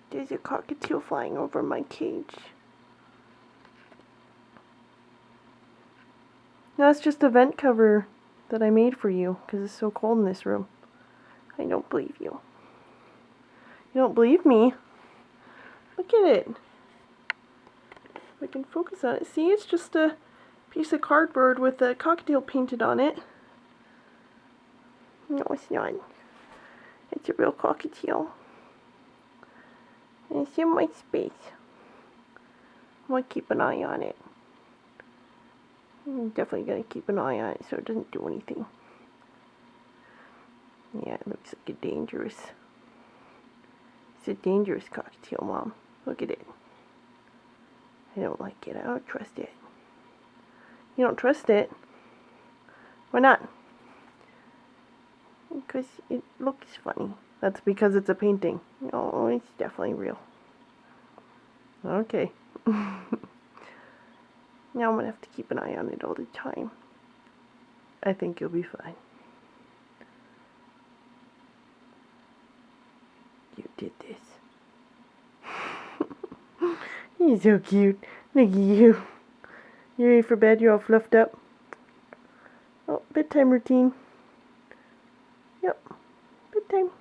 There's a cockatiel flying over my cage. That's just a vent cover that I made for you because it's so cold in this room. I don't believe you. You don't believe me? Look at it. If I can focus on it. See, it's just a piece of cardboard with a cockatiel painted on it. No, it's not. It's a real cockatiel. And it's in my space. I'm going to keep an eye on it. I'm definitely going to keep an eye on it so it doesn't do anything. Yeah, it looks like a dangerous... It's a dangerous cockatiel, Mom. Look at it. I don't like it. I don't trust it. You don't trust it? Why not? Because it looks funny. That's because it's a painting. No, it's definitely real. Okay. Now I'm going to have to keep an eye on it all the time. I think you'll be fine. You did this. You're so cute. Look at you. You ready for bed? You're all fluffed up. Oh, bedtime routine. Yep. Bedtime.